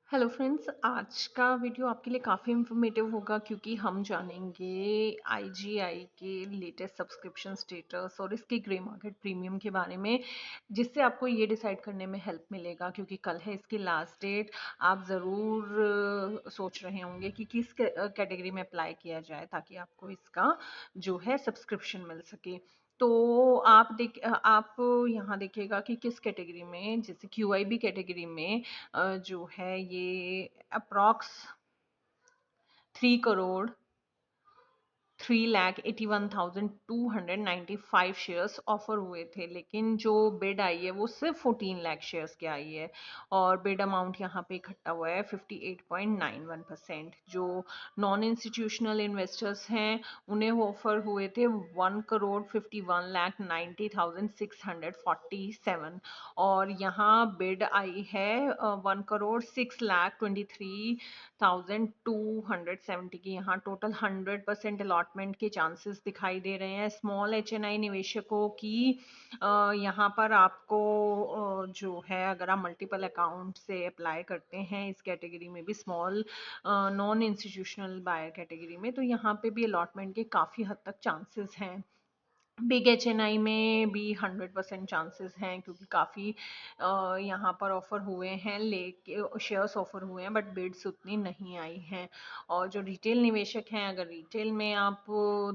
Hello friends, आज का video आपके लिए काफ़ी इन्फॉर्मेटिव होगा क्योंकि हम जानेंगे आईजीआई के लेटेस्ट सब्सक्रिप्शन स्टेटस और इसके ग्रे मार्केट प्रीमियम के बारे में, जिससे आपको ये डिसाइड करने में हेल्प मिलेगा क्योंकि कल है इसकी लास्ट डेट। आप ज़रूर सोच रहे होंगे कि किस कैटेगरी में अप्लाई किया जाए ताकि आपको इसका जो है सब्सक्रिप्शन मिल सके। तो आप यहाँ देखिएगा कि किस कैटेगरी में, जैसे क्यूआईबी कैटेगरी में जो है ये अप्रॉक्स 3 करोड़ 3,81,295 शेयर्स ऑफर हुए थे, लेकिन जो बिड आई है वो सिर्फ 14 लाख शेयर्स की आई है और बिड अमाउंट यहाँ पे इकट्ठा हुआ है 58.91%। जो नॉन इंस्टीट्यूशनल इन्वेस्टर्स हैं उन्हें वो ऑफर हुए थे 1,51,90,647 और यहाँ बिड आई है 1,06,23,270 की। यहाँ टोटल 100% अलॉटमेंट के चांसेस दिखाई दे रहे हैं स्मॉल एचएनआई निवेशकों की। यहाँ पर आपको जो है, अगर आप मल्टीपल अकाउंट से अप्लाई करते हैं इस कैटेगरी में भी, small non institutional buyer category में, तो यहाँ पे भी अलॉटमेंट के काफ़ी हद तक चांसेस हैं। बिग एचएनआई में भी 100% चांसेस हैं क्योंकि काफ़ी यहाँ पर ऑफर हुए हैं, लेके शेयर्स ऑफर हुए हैं, बट बिड्स उतनी नहीं आई हैं। और जो रिटेल निवेशक हैं, अगर रिटेल में आप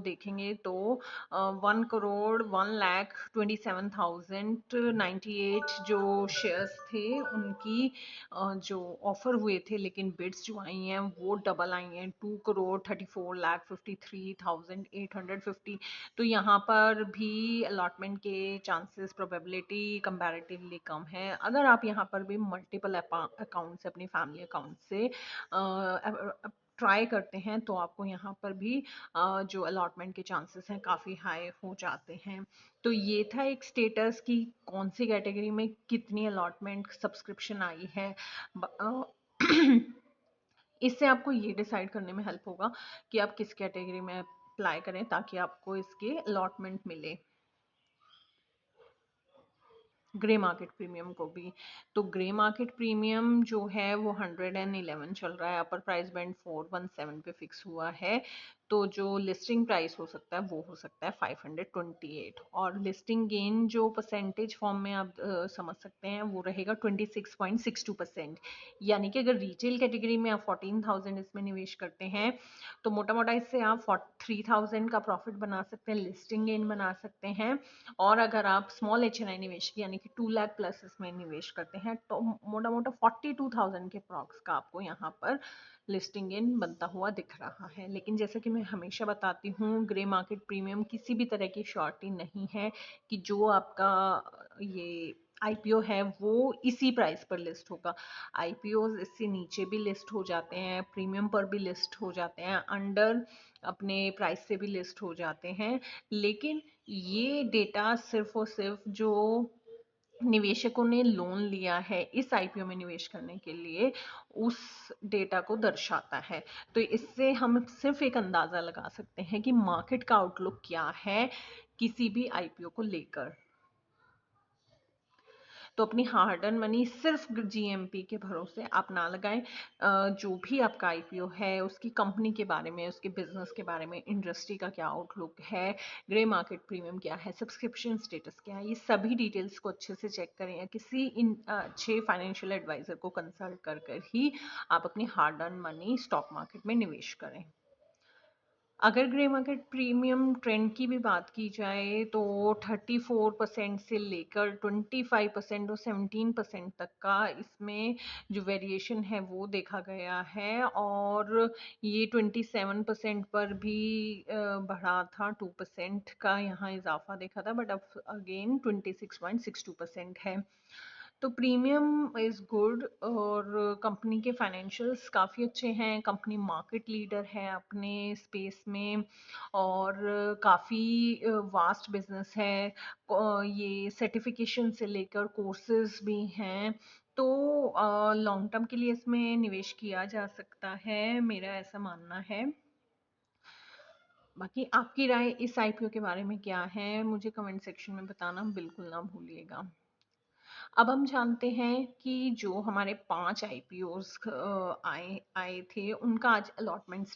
देखेंगे तो 1,01,27,098 जो शेयर्स थे उनकी जो ऑफर हुए थे, लेकिन बिड्स जो आई हैं वो डबल आई हैं, 2,34,53,850। तो यहाँ पर भी अलॉटमेंट के चांसेस, प्रोबेबिलिटी कंपैरेटिवली कम है। अगर आप यहाँ पर भी मल्टीपल अकाउंट से, अपनी फैमिली अकाउंट से ट्राई करते हैं तो आपको यहाँ पर भी जो अलॉटमेंट के चांसेस हैं काफ़ी हाई हो जाते हैं। तो ये था एक स्टेटस कि कौन सी कैटेगरी में कितनी अलॉटमेंट सब्सक्रिप्शन आई है। इससे आपको ये डिसाइड करने में हेल्प होगा कि आप किस कैटेगरी में अप्लाई करें ताकि आपको इसके अलॉटमेंट मिले। ग्रे मार्केट प्रीमियम को भी, तो ग्रे मार्केट प्रीमियम जो है वो 111 चल रहा है, अपर प्राइस बैंड 417 पे फिक्स हुआ है। तो जो लिस्टिंग प्राइस हो सकता है वो हो सकता है 528 और लिस्टिंग गेन जो परसेंटेज फॉर्म में आप समझ सकते हैं वो रहेगा 26.62%। यानी कि अगर रिटेल कैटेगरी में आप 14,000 इसमें निवेश करते हैं तो मोटा मोटा इससे आप 3,000 का प्रॉफिट बना सकते हैं, लिस्टिंग गेन बना सकते हैं। और अगर आप स्मॉल एचएनआई निवेश यानी कि 2 लाख प्लस इसमें निवेश करते हैं तो मोटा मोटा 42,000 के प्रॉक्स का आपको यहाँ पर लिस्टिंग इन बनता हुआ दिख रहा है। लेकिन जैसे कि मैं हमेशा बताती हूँ, ग्रे मार्केट प्रीमियम किसी भी तरह की श्योरिटी नहीं है कि जो आपका ये आईपीओ है वो इसी प्राइस पर लिस्ट होगा। आईपीओ इससे नीचे भी लिस्ट हो जाते हैं, प्रीमियम पर भी लिस्ट हो जाते हैं, अंडर अपने प्राइस से भी लिस्ट हो जाते हैं। लेकिन ये डेटा सिर्फ और सिर्फ जो निवेशकों ने लोन लिया है इस आईपीओ में निवेश करने के लिए, उस डेटा को दर्शाता है। तो इससे हम सिर्फ एक अंदाजा लगा सकते हैं कि मार्केट का आउटलुक क्या है किसी भी आईपीओ को लेकर। तो अपनी हार्ड अर्न मनी सिर्फ जीएमपी के भरोसे आप ना लगाएं। जो भी आपका आईपीओ है उसकी कंपनी के बारे में, उसके बिजनेस के बारे में, इंडस्ट्री का क्या आउटलुक है, ग्रे मार्केट प्रीमियम क्या है, सब्सक्रिप्शन स्टेटस क्या है, ये सभी डिटेल्स को अच्छे से चेक करें या किसी अच्छे फाइनेंशियल एडवाइजर को कंसल्ट कर कर ही आप अपनी hard earn money stock market में निवेश करें। अगर ग्रे मार्केट प्रीमियम ट्रेंड की भी बात की जाए तो 34% से लेकर 25% और 17% तक का इसमें जो वेरिएशन है वो देखा गया है और ये 27% पर भी बढ़ा था, 2% का यहाँ इजाफा देखा था, बट अब अगेन 26.62% है। तो प्रीमियम इज़ गुड और कंपनी के फाइनेंशियल्स काफ़ी अच्छे हैं, कंपनी मार्केट लीडर है अपने स्पेस में और काफ़ी वास्ट बिजनेस है। ये सर्टिफिकेशन से लेकर कोर्सेज भी हैं, तो लॉन्ग टर्म के लिए इसमें निवेश किया जा सकता है, मेरा ऐसा मानना है। बाकी आपकी राय इस आईपीओ के बारे में क्या है मुझे कमेंट सेक्शन में बताना बिल्कुल ना भूलिएगा। अब हम जानते हैं कि जो हमारे 5 आईपीओज आए आए थे उनका आज अलॉटमेंट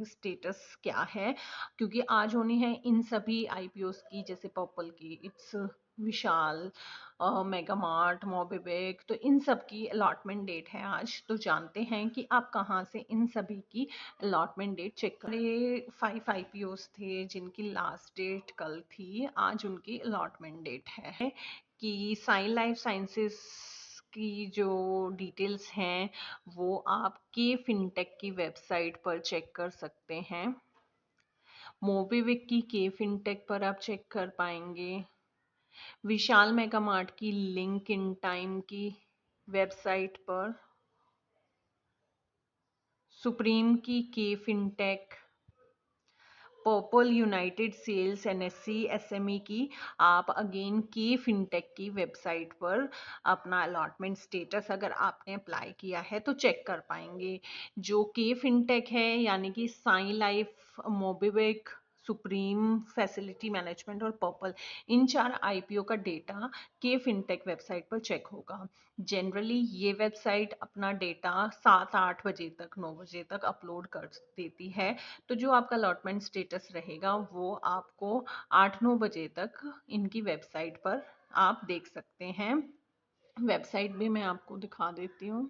स्टेटस क्या है, क्योंकि आज होनी है इन सभी आईपीओज की, जैसे पर्पल की, it's Vishal, mega mart, MobiKwik, तो इन सब की अलॉटमेंट डेट है आज। तो जानते हैं कि आप कहाँ से इन सभी की अलॉटमेंट डेट चेक करें। 5 आईपीओज थे जिनकी लास्ट डेट कल थी, आज उनकी अलॉटमेंट डेट है कि साइन लाइफ साइंसेस की जो डिटेल्स हैं वो आप के फिनटेक की वेबसाइट पर चेक कर सकते हैं। मोबिविक की के फिनटेक पर आप चेक कर पाएंगे। विशाल मेगा मार्ट की लिंक इन टाइम की वेबसाइट पर, सुप्रीम की के fintech, purple united sales NSC SME की आप अगेन के फिनटेक की वेबसाइट पर अपना अलॉटमेंट स्टेटस अगर आपने अप्लाई किया है तो चेक कर पाएंगे। जो के फिनटेक है यानी कि sign life, MobiKwik, supreme facility management और पर्पल, इन 4 आईपीओ का डेटा के फिनटेक वेबसाइट पर चेक होगा। जनरली ये वेबसाइट अपना डेटा 7-8 बजे तक, 9 बजे तक अपलोड कर देती है। तो जो आपका अलॉटमेंट स्टेटस रहेगा वो आपको 8-9 बजे तक इनकी वेबसाइट पर आप देख सकते हैं। वेबसाइट भी मैं आपको दिखा देती हूँ।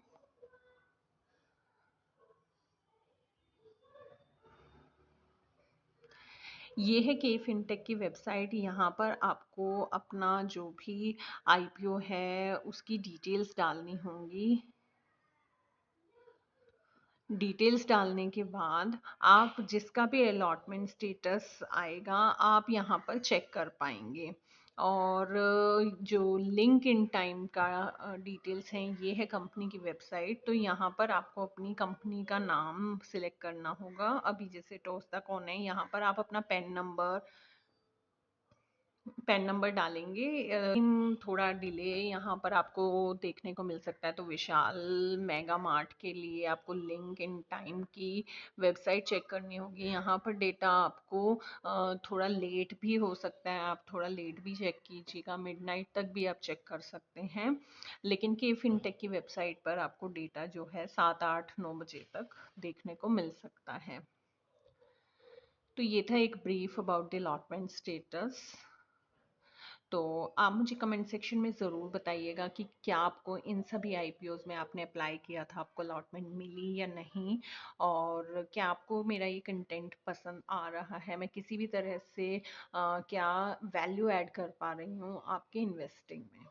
ये है के फिनटेक की वेबसाइट। यहाँ पर आपको अपना जो भी आईपीओ है उसकी डिटेल्स डालनी होंगी। डिटेल्स डालने के बाद आप जिसका भी अलॉटमेंट स्टेटस आएगा आप यहाँ पर चेक कर पाएंगे। और जो लिंक इन टाइम का डिटेल्स हैं, ये है कंपनी की वेबसाइट। तो यहाँ पर आपको अपनी कंपनी का नाम सिलेक्ट करना होगा। अभी जैसे टोस्टा कौन है, यहाँ पर आप अपना पैन नंबर डालेंगे। थोड़ा डिले यहाँ पर आपको देखने को मिल सकता है। तो विशाल मेगा मार्ट के लिए आपको लिंक इन टाइम की वेबसाइट चेक करनी होगी। यहाँ पर डेटा आपको थोड़ा लेट भी हो सकता है, आप थोड़ा लेट भी चेक कीजिएगा, मिडनाइट तक भी आप चेक कर सकते हैं। लेकिन के फिनटेक की वेबसाइट पर आपको डेटा जो है 7-8-9 बजे तक देखने को मिल सकता है। तो ये था एक brief about the allotment status. तो आप मुझे कमेंट सेक्शन में ज़रूर बताइएगा कि क्या आपको इन सभी आईपीओज में आपने अप्लाई किया था, आपको अलॉटमेंट मिली या नहीं, और क्या आपको मेरा ये कंटेंट पसंद आ रहा है, मैं किसी भी तरह से क्या वैल्यू ऐड कर पा रही हूँ आपके इन्वेस्टिंग में।